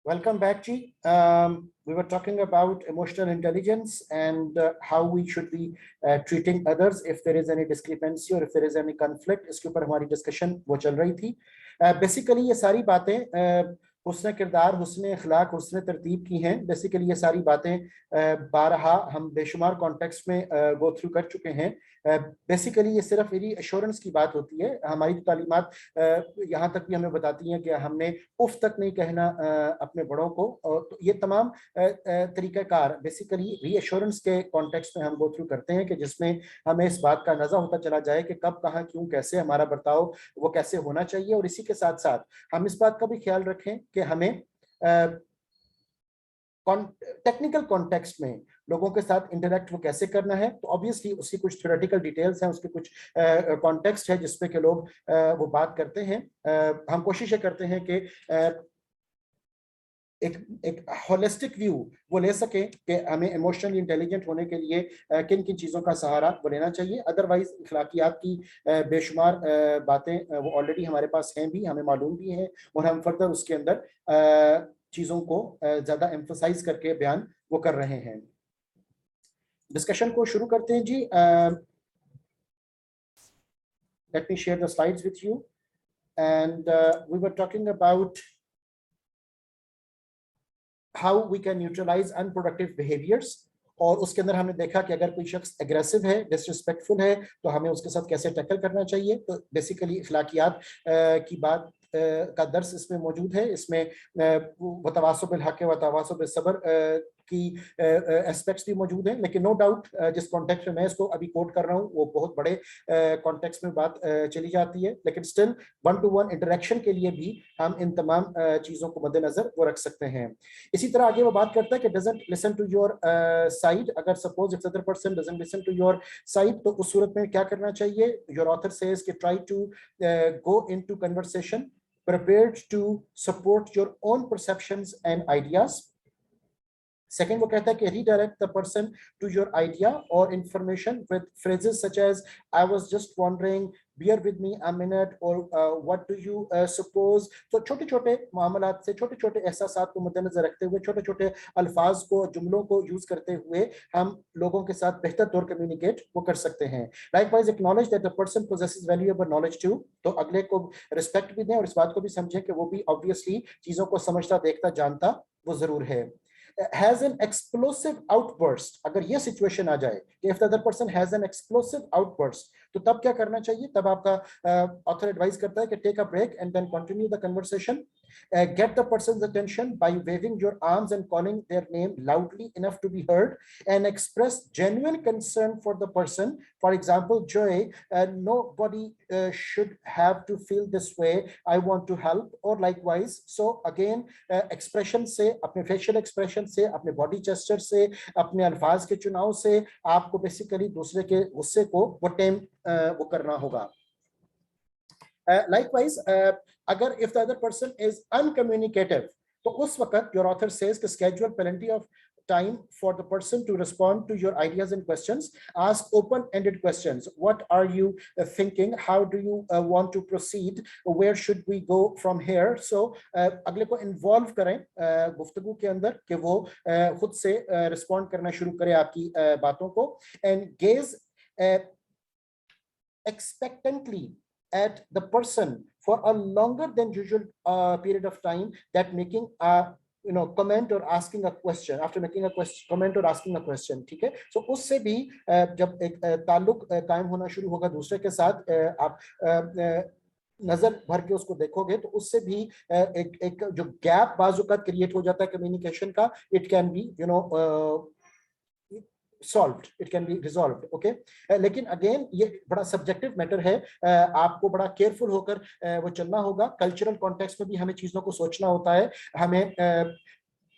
Welcome back, Ji. We were talking about emotional intelligence and how we should be treating others if there is any discrepancy or if there is any conflict. इसके ऊपर हमारी discussion वो चल रही थी. Basically ये सारी बातें हुस्न किरदार, हुस्न अखलाक, हुस्न तरतीब की हैं. बेसिकली ये सारी बातें बारहा हम बेशुमार कॉन्टेक्स्ट में गो थ्रू कर चुके हैं. बेसिकली ये सिर्फ रीअश्योरेंस की बात होती है. हमारी तालीमात यहाँ तक भी हमें बताती हैं कि हमने उफ तक नहीं कहना अपने बड़ों को. तो ये तमाम तरीक़ाकार बेसिकली रीअश्योरेंस के कॉन्टेक्स्ट में हम गो थ्रू करते हैं कि जिसमें हमें इस बात का अंदाजा होता चला जाए कि कब, कहाँ, क्यों, कैसे हमारा बर्ताव वो कैसे होना चाहिए. और इसी के साथ साथ हम इस बात का भी ख्याल रखें कि हमें टेक्निकल कॉन्टेक्स्ट में लोगों के साथ इंटरेक्ट वो कैसे करना है. तो ऑब्वियसली उसकी कुछ थ्योरेटिकल डिटेल्स हैं, उसके कुछ कॉन्टेक्स्ट है जिसपे के लोग वो बात करते हैं. हम कोशिश करते हैं कि एक होलिस्टिक व्यू वो ले सके कि हमें इमोशनली इंटेलिजेंट होने के लिए किन किन चीज़ों का सहारा वो लेना चाहिए. अदरवाइज अखलाकियात की बेशुमार बातें वो ऑलरेडी हमारे पास हैं भी, हमें मालूम भी हैं और हम फर्दर उसके अंदर चीज़ों को ज़्यादा एम्फसाइज करके बयान वो कर रहे हैं. डिस्कशन को शुरू करते हैं जी. Let me share the slides with you and we were talking about how we can neutralize unproductive behaviors. और उसके अंदर हमने देखा कि अगर कोई शख्स एग्रेसिव है, डिसरिस्पेक्टफुल है, तो हमें उसके साथ कैसे टैकल करना चाहिए. तो बेसिकली अखलाकियात की बात का दर्स इसमें मौजूद है. इसमें वतवासो बिल हक व तवासो बिल सब्र की एस्पेक्ट्स भी मौजूद हैं. लेकिन नो डाउट जिस कॉन्टेक्स्ट में मैं इसको अभी कोट कर रहा हूँ वो बहुत बड़े कॉन्टेक्स्ट में बात चली जाती है. लेकिन still one two one interaction के लिए भी हम इन तमाम चीज़ों को मद्देनजर वो रख सकते हैं. इसी तरह आगे वो बात करता है कि doesn't listen to your side. अगर suppose if other person doesn't listen to your side तो उस सूरत में क्या करना चाहिए. योर ऑथर सेज कि try to go into conversation prepared to support your own perceptions and ideas. Second, वो कहता है कि redirect the person to your idea or information with phrases such as I was just wondering, bear with me a minute, or what do you suppose. तो छोटे छोटे मामलात से, छोटे छोटे एहसासात को मद्देनजर रखते हुए, छोटे छोटे अल्फाज को, जुमलों को यूज करते हुए हम लोगों के साथ बेहतर तौर कम्युनिकेट वो कर सकते हैं. Likewise, acknowledge that the person possesses valuable knowledge too. तो अगले को रिस्पेक्ट भी दें और इस बात को भी समझें कि वो भी ऑब्वियसली चीजों को समझता, देखता, जानता वो जरूर है. Has an explosive outburst. अगर ये सिचुएशन आ जाए कि if the other person has an explosive outburst, तो तब क्या करना चाहिए. तब आपका ऑथर एडवाइस करता है कि take a break and then continue the conversation. Get the person's attention by waving your arms and calling their name loudly enough to be heard, and express genuine concern for the person. For example, Joy, nobody should have to feel this way. I want to help. Or likewise. So again, expression से, अपने facial expression से, अपने body gesture से, अपने अल्फाज के चुनाव से आपको बेसिकली दूसरे के गुस्से को वो टेम वो करना होगा. Likewise, अगर if the other person is uncommunicative, तो उस वक्त your author says to schedule plenty of time for the person to respond to your ideas and questions. Ask open-ended questions. What are you thinking? How do you want to proceed? Where should we go from here? So अगले को involve करें गुफ्तगू के अंदर कि वो खुद से respond करना शुरू करे आपकी बातों को. And gaze expectantly at the person for a longer than usual period of time, that making a comment or asking a question, after making a comment or asking a question. ठीक है. So उससे भी जब एक ताल्लुक कायम होना शुरू होगा दूसरे के साथ, आप नजर भर के उसको देखोगे तो उससे भी एक जो गैप बाजुकात क्रिएट हो जाता है कम्युनिकेशन का, it can be solved, it can be resolved. Okay. लेकिन अगेन ये बड़ा सब्जेक्टिव मैटर है. आपको बड़ा केयरफुल होकर वो चलना होगा. कल्चरल कॉन्टेक्स्ट में भी हमें चीजों को सोचना होता है, हमें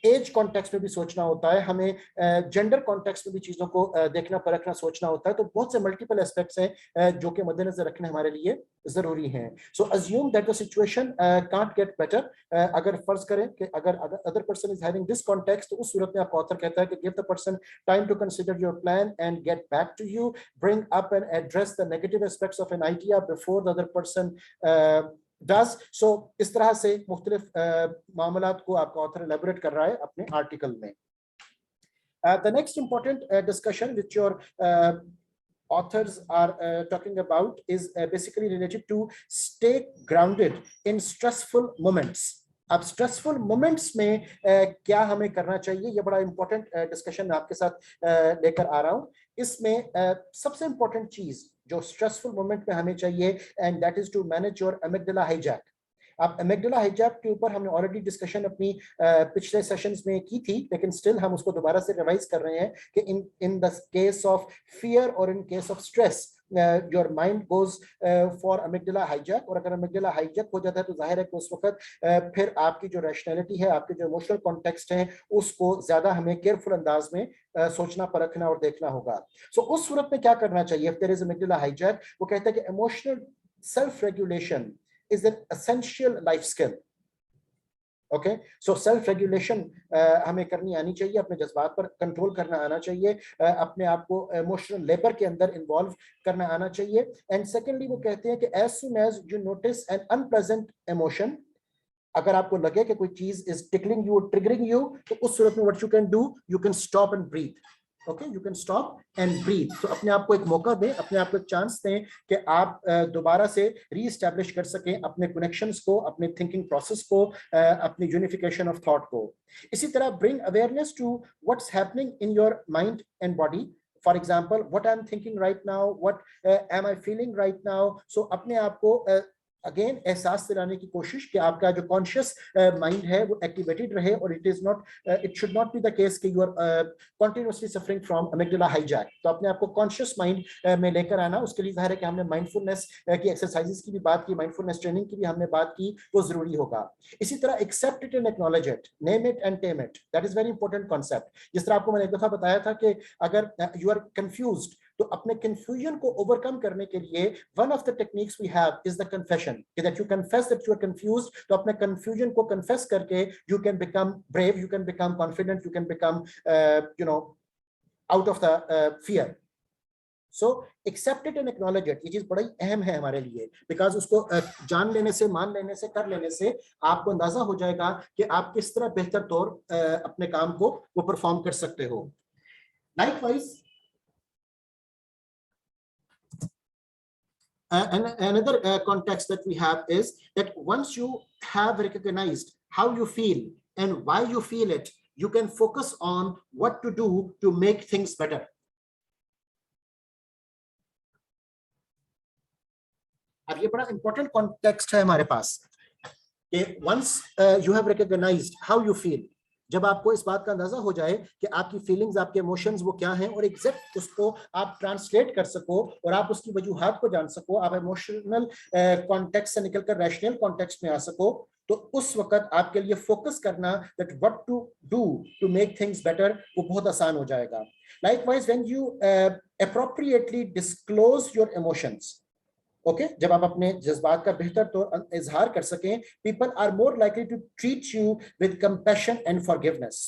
एज कॉन्टेक्स्ट में भी सोचना होता है, हमें जेंडर कॉन्टेक्स्ट में भी चीजों को देखना, परखना, सोचना होता है. तो बहुत से मल्टीपल एस्पेक्ट्स हैं जो कि मद्देनजर रखने हमारे लिए जरूरी हैं. So assume that the situation can't get better. अगर फर्ज करें कि अगर other person is having this context, तो उस सूरत में आपका ऑथर कहता है कि give the person time to consider your plan and get back to you. Bring up and address the negative aspects of an idea before the other person does. So इस तरह से मुख्तलिफ मामलात को आपका ऑथर एलेबोरेट कर रहा है अपने आर्टिकल में. The next important discussion which your authors are talking about is basically related to stay grounded in stressful moments. अब स्ट्रेसफुल मोमेंट्स में क्या हमें करना चाहिए, ये बड़ा इंपॉर्टेंट डिस्कशन मैं आपके साथ लेकर आ रहा हूं. इसमें सबसे इंपॉर्टेंट चीज जो स्ट्रेसफुल मोमेंट में हमें चाहिए, and that is to manage your amygdala hijack. अब अमिगडाला हाईजैक के ऊपर हमने ऑलरेडी डिस्कशन अपनी पिछले सेशंस में की थी, लेकिन स्टिल हम उसको दोबारा से रिवाइज कर रहे हैं कि in the case of fear और in case of stress your mind goes for amygdala hijack. और अगर अमिगडाला हाईजैक हो जाता है तो जाहिर है कि उस वक्त फिर आपकी जो रैशनैलिटी है, आपके जो इमोशनल कॉन्टेक्स्ट है, उसको ज्यादा हमें केयरफुल अंदाज में सोचना परखना और देखना होगा. सो उस सूरत में क्या करना चाहिए if there is amygdala hijack? वो कहता है कि emotional self regulation is an essential life skill. Okay, so self regulation हमें करनी आनी चाहिए, अपने जज्बात पर कंट्रोल करना आना चाहिए, अपने आप को इमोशनल लेबर के अंदर इन्वॉल्व करना आना चाहिए. एंड सेकेंडली वो कहते हैं कि as soon as you notice an unpleasant emotion, अगर आपको लगे कि कोई चीज is tickling you, triggering you, तो उस सूरत में what you can do, you can stop and breathe. Okay, you can stop and breathe. तो अपने आप को एक मौका दें, अपने आप को एक चांस दें कि आप दोबारा से रीएस्टैब्लिश कर सकें अपने कनेक्शंस को, अपने थिंकिंग प्रोसेस को, अपनी यूनिफिकेशन ऑफ थॉट को. इसी तरह bring awareness to what's happening in your mind and body. For example, what I am thinking right now, what am I feeling right now. So अपने आप को अगेन एहसास दिलाने की कोशिश कि आपका जो कॉन्शियस माइंड है वो एक्टिवेटेड रहे, और it should not be the case कि you are continuously suffering from amygdala hijack. तो अपने आप को कॉन्शियस माइंड में लेकर आना, उसके लिए जाहिर है कि हमने माइंडफुलनेस की एक्सरसाइजेस की भी बात की, माइंडफुलनेस ट्रेनिंग की भी हमने बात की, वो जरूरी होगा. इसी तरह accept it and acknowledge it, name it and tame it. That is very important concept. जिस तरह आपको मैंने एक दफा बताया था कि अगर यू आर कंफ्यूज्ड, तो अपने कंफ्यूजन को ओवरकम करने के लिए one of the techniques we have is the confession. That you confess that you are confused. तो अपने कंफ्यूजन को कन्फेस करके you can become brave, you can become confident, you can become out of the fear. So accept it and acknowledge it. ये चीज बड़ी अहम है हमारे लिए, बिकॉज उसको जान लेने से, मान लेने से, कर लेने से आपको अंदाजा हो जाएगा कि आप किस तरह बेहतर तौर अपने काम को वो परफॉर्म कर सकते हो. Likewise another context that we have is that once you have recognized how you feel and why you feel it, you can focus on what to do to make things better. अब ये बड़ा important context है हमारे पास कि once you have recognized how you feel, जब आपको इस बात का अंदाजा हो जाए कि आपकी फीलिंग्स, आपके इमोशंस वो क्या हैं, और एग्जैक्ट उसको आप ट्रांसलेट कर सको और आप उसकी वजूहात को जान सको, आप इमोशनल कॉन्टेक्स्ट से निकलकर रैशनल कॉन्टेक्स्ट में आ सको, तो उस वक्त आपके लिए फोकस करना that what to do to make things better वो बहुत आसान हो जाएगा. Likewise when you appropriately disclose your emotions, okay, जब आप अपने जज्बात का बेहतर तौर इजहार कर सकें, people are more likely to treat you with compassion and forgiveness.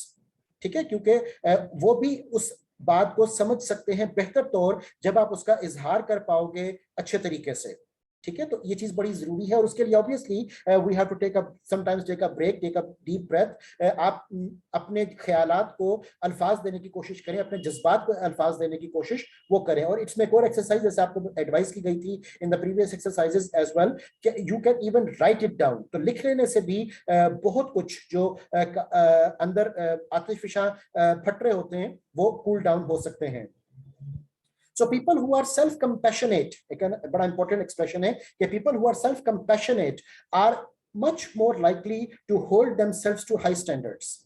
ठीक है, क्योंकि वो भी उस बात को समझ सकते हैं बेहतर तौर जब आप उसका इजहार कर पाओगे अच्छे तरीके से. ठीक है, तो ये चीज बड़ी जरूरी है, और उसके लिए obviously we have to take a sometimes take a break, take a deep breath. आप अपने ख्यालात को अल्फाज देने की कोशिश करें, अपने जज्बात को अल्फाज देने की कोशिश वो करें. और इट्स में एक और एक्सरसाइज जैसे आपको एडवाइस की गई थी in the previous exercises as well, कि you can even write it down. तो लिख लेने से भी बहुत कुछ जो अंदर आतिशफिशा फट रहे होते हैं वो कूल डाउन हो सकते हैं. So people who are self-compassionate, एक बड़ा important expression है कि people who are self-compassionate are much more likely to hold themselves to high standards.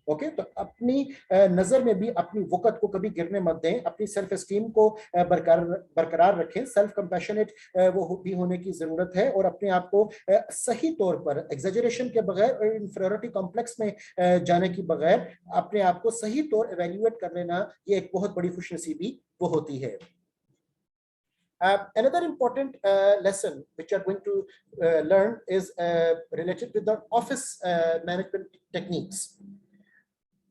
Okay, तो अपनी नजर में भी अपनी वक़्त को कभी गिरने मत दें, अपनी सेल्फ एस्टीम को बरकरार रखें. सेल्फ कंपैशनेट वो भी होने की जरूरत है, और अपने आप को सही तौर पर एग्जैजरेशन के बगैर और इंफीरियरिटी कॉम्प्लेक्स में जाने की बगैर अपने आप को सही तौर एवेल्युएट कर लेना, ये एक बहुत बड़ी खुशनसीबी वो होती है. Another important lesson which you are going to learn is related with the office management techniques.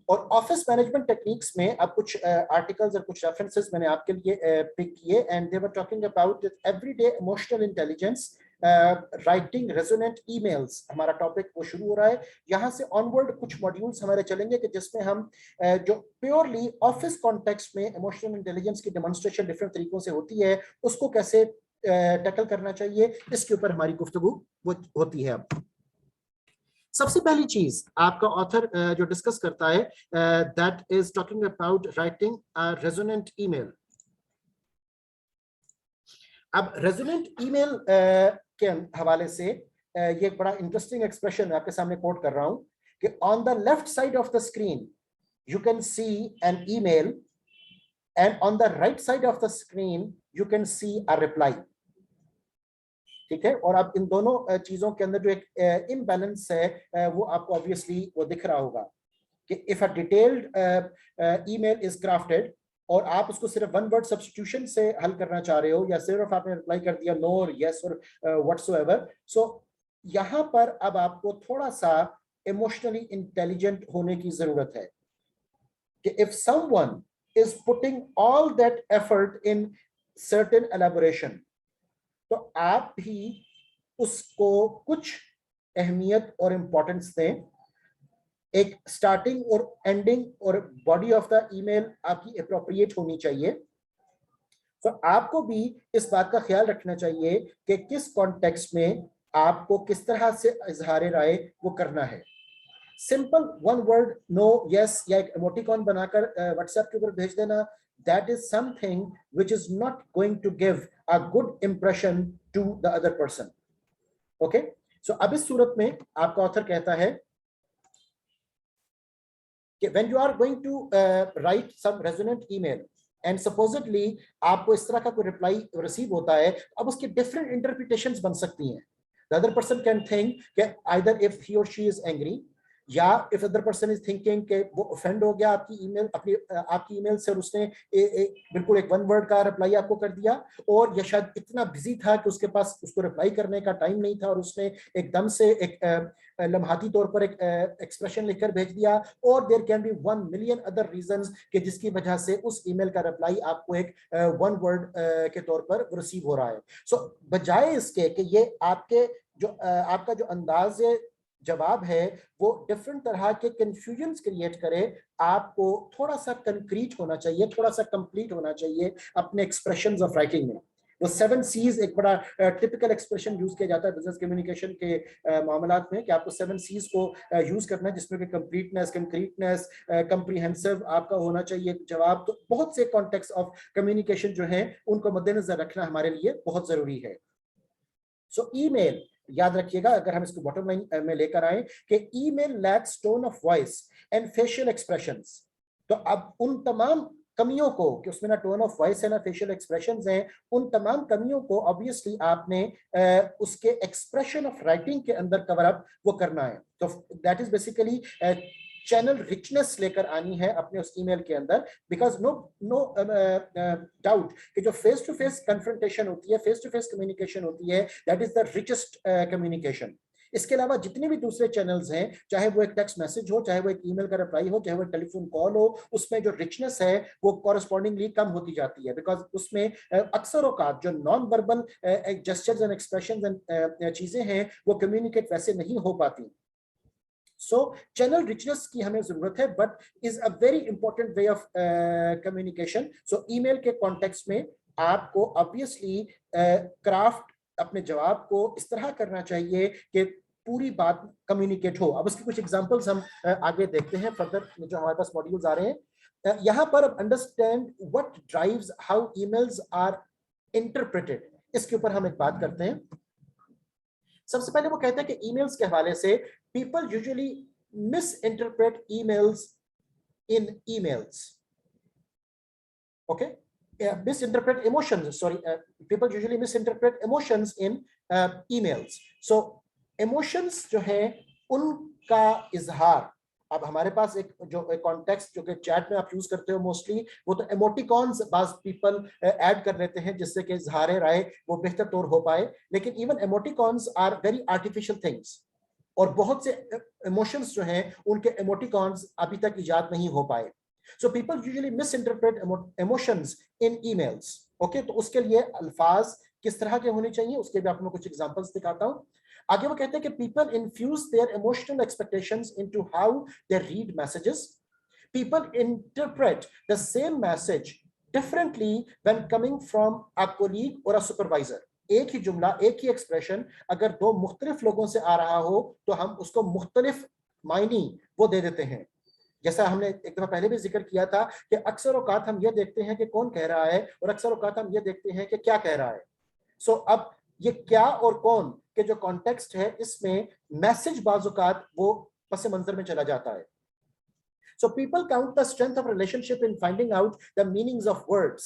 और ऑफिस मैनेजमेंट टेक्निक्स में अब कुछ आर्टिकल्स और कुछ रेफरेंसेस मैंने आपके लिए पिक किए, and they were talking about everyday emotional intelligence writing resonant emails हमारा टॉपिक वो शुरू हो रहा है। यहाँ से ऑनवर्ड कुछ मॉड्यूल्स हमारे चलेंगे कि जिसमें हम जो प्योरली ऑफिस कॉन्टेक्स्ट में इमोशनल इंटेलिजेंस की डेमोन्स्ट्रेशन डिफरेंट तरीकों से होती है, उसको कैसे टैकल करना चाहिए, इसके ऊपर हमारी गुफ्तगू वो होती है। अब सबसे पहली चीज आपका ऑथर जो डिस्कस करता है that is talking about writing a resonant email. अब रेजोनेंट ईमेल के हवाले से ये एक बड़ा इंटरेस्टिंग एक्सप्रेशन आपके सामने कोट कर रहा हूं कि on the left side of the screen you can see an email and on the right side of the screen you can see a reply. ठीक है, और अब इन दोनों चीजों के अंदर जो एक इम्बैलेंस है वो आपको ऑब्वियसली वो दिख रहा होगा कि if a detailed email is crafted और आप उसको सिर्फ वन वर्ड सब्स्टिट्यूशन से हल करना चाह रहे हो या सिर्फ आपने रिप्लाई कर दिया नो और यस और व्हाटसोएवर, सो यहाँ पर अब आपको थोड़ा सा इमोशनली इंटेलिजेंट होने की जरूरत है कि if someone is putting all that effort in certain elaboration तो आप भी उसको कुछ अहमियत और इंपॉर्टेंस दें। एक स्टार्टिंग और एंडिंग और बॉडी ऑफ द ईमेल आपकी अप्रोप्रिएट होनी चाहिए। तो आपको भी इस बात का ख्याल रखना चाहिए कि किस कॉन्टेक्स्ट में आपको किस तरह से इजहार राय वो करना है। Simple one word no yes या एक इमोटिकॉन बनाकर व्हाट्सएप के ऊपर भेज देना, that is something which is not going to give a good impression to the other person. Okay, so अब इस सूरत में आपका ऑथर कहता है कि when you are going to write some resonant email and supposedly आपको इस तरह का कोई रिप्लाई रिसीव होता है, अब उसकी डिफरेंट इंटरप्रिटेशंस बन सकती हैं। The other person can think that either if he or she is angry या if other person is thinking कि वो ऑफेंड हो गया आपकी ईमेल से और उसने बिल्कुल एक वन वर्ड का रिप्लाई आपको कर दिया, और या शायद इतना बिजी था कि उसके पास उसको रिप्लाई करने का टाइम नहीं था और उसने एकदम से एक लम्हाती तौर पर एक एक्सप्रेशन लिखकर भेज दिया, और there can be 1 million other reasons कि जिसकी वजह से उस ईमेल का रिप्लाई आपको एक वन वर्ड के तौर पर रिसीव हो रहा है। सो बजाय इसके कि ये आपका जो अंदाज जवाब है वो डिफरेंट तरह के कंफ्यूजन्स क्रिएट करे, आपको थोड़ा सा कंक्रीट होना चाहिए, थोड़ा सा कंप्लीट होना चाहिए अपने एक्सप्रेशंस ऑफ राइटिंग में। वो 7 C's एक बड़ा टिपिकल एक्सप्रेशन यूज किया जाता है बिजनेस कम्युनिकेशन के मामलात में कि आपको 7 C's को यूज करना है, जिसमें कि कंप्लीटनेस, कंक्रीटनेस, कंप्रीहेंसिव आपका होना चाहिए जवाब। तो बहुत से कॉन्टेक्स्ट ऑफ कम्युनिकेशन जो है उनको मद्देनजर रखना हमारे लिए बहुत जरूरी है। सो ईमेल याद रखिएगा, अगर हम इसको बॉटम लाइन में लेकर आए कि email lakhs tone of voice and facial expressions, तो अब उन तमाम कमियों को कि उसमें ना टोन ऑफ वॉइस है ना फेशियल एक्सप्रेशंस हैं, उन तमाम कमियों को ऑब्वियसली आपने उसके एक्सप्रेशन ऑफ राइटिंग के अंदर कवर अप वो करना है। तो that is basically channel richness लेकर आनी है अपने उस ईमेल के अंदर, बिकॉज नो डाउट कि जो फेस टू फेस कन्फ्रंटेशन होती है, फेस टू फेस कम्युनिकेशन होती है, that is the richest communication. इसके अलावा जितने भी दूसरे चैनल्स हैं, चाहे वो एक टेक्स्ट मैसेज हो, चाहे वो एक ईमेल का रिप्लाई हो, चाहे वो टेलीफोन कॉल हो, उसमें जो रिचनेस है वो कॉरेस्पॉन्डिंगली कम होती जाती है, बिकॉज उसमें अक्सर औकात जो non verbal gestures and expressions and चीजें हैं वो कम्युनिकेट वैसे नहीं हो पाती। सो चैनल रिचनेस की हमें जरूरत है, but is a very important way of communication. So email के कॉन्टेक्स्ट में आपको ऑब्वियसली क्राफ्ट अपने जवाब को इस तरह करना चाहिए कि पूरी बात कम्युनिकेट हो। अब उसके कुछ एग्जांपल्स हम आगे देखते हैं फर्दर जो हमारे पास मॉड्यूल्स आ रहे हैं। यहाँ पर understand what drives how emails are interpreted, इसके ऊपर हम एक बात करते हैं। सबसे पहले वो कहते हैं कि ईमेल्स के हवाले से people usually misinterpret emails in emails. Okay, misinterpret emotions. Sorry, people usually misinterpret emotions in emails. So emotions जो है उनका इजहार, अब हमारे पास एक जो कॉन्टेक्स्ट जो कि चैट में आप यूज करते हो मोस्टली, वो तो इमोटिकॉन्स बाज पीपल ऐड कर लेते हैं जिससे कि इजहार राय वो बेहतर तौर हो पाए, लेकिन even emoticons are very artificial things, और बहुत से इमोशंस जो हैं उनके इमोटिकॉन्स अभी तक इजाद नहीं हो पाए। So people usually miss interpret emotions in emails. Okay, तो उसके लिए अल्फाज किस तरह के होने चाहिए उसके भी आपको कुछ एग्जांपल्स दिखाता हूं। आगे वो कहते हैं कि people infuse their emotional expectations into how they read messages. People interpret the same message differently when coming from a colleague और अ सुपरवाइजर। एक ही जुमला, एक ही एक्सप्रेशन अगर दो मुख्तलिफ लोगों से आ रहा हो तो हम उसको मुख्तलिफ मायनी वो दे देते हैं। जैसा हमने एक दफा पहले भी जिक्र किया था कि अक्सर औकात हम ये देखते हैं कि कौन कह रहा है और अक्सर औकात हम ये देखते हैं कि क्या कह रहा है। सो अब ये क्या और कौन के जो कॉन्टेक्स्ट है इसमें मैसेज बाजुकात वो पस मंजर में चला जाता है। So people count the strength of relationship in finding out the meanings of words.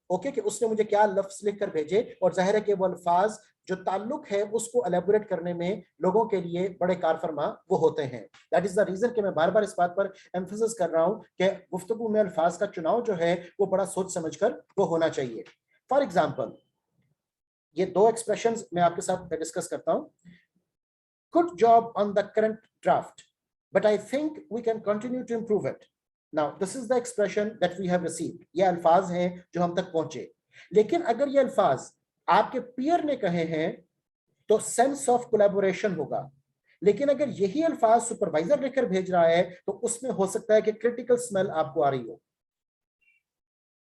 Okay कि उसने मुझे क्या लफ्ज लिख कर भेजे और जाहिर है कि वो अल्फाज जो ताल्लुक है उसको एलेबोरेट करने में लोगों के लिए बड़े कारफरमा वो होते हैं। दैट इज द रीजन कि मैं बार बार इस बात पर एम्फेसिस कर रहा हूं कि गुफ्तगू में अल्फाज का चुनाव जो है वो बड़ा सोच समझकर वो होना चाहिए। फॉर एग्जाम्पल ये दो एक्सप्रेशंस मैं आपके साथ डिस्कस करता हूं। Good job on the current draft, but I think we can continue to improve it. Now, this is the expression that we have received. ये अल्फाज हैं जो हम तक पहुंचे। लेकिन अगर ये अल्फाज आपके पीयर ने कहे हैं तो सेंस ऑफ कोलैबोरेशन होगा। लेकिन अगर यही अल्फाज सुपरवाइजर लेकर भेज रहा है तो उसमें हो सकता है कि क्रिटिकल स्मेल आपको आ रही हो।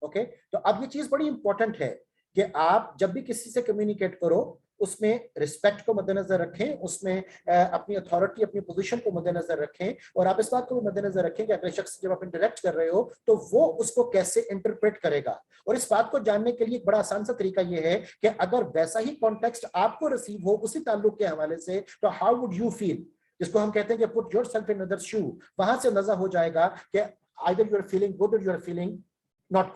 ओके, तो अब ये चीज बड़ी इंपॉर्टेंट है कि आप जब भी किसी से कम्युनिकेट करो उसमें रिस्पेक्ट को मद्देनजर रखें, उसमें अपनी अथॉरिटी, अपनी पोजीशन को मद्देनजर रखें और आप इस बात को भी मद्देनजर रखें कि अगले शख्स जब आप इंटरेक्ट कर रहे हो तो वो उसको कैसे इंटरप्रेट करेगा। और इस बात को जानने के लिए एक बड़ा आसान सा तरीका ये है कि अगर वैसा ही कॉन्टेक्स्ट आपको रिसीव हो उसी ताल्लुक के हवाले से तो हाउ वुड यू फील, जिसको हम कहते हैं कि put yourself in other shoe. वहां से अंदाजा हो जाएगा कि either you are feeling good और यू आर फीलिंग नॉट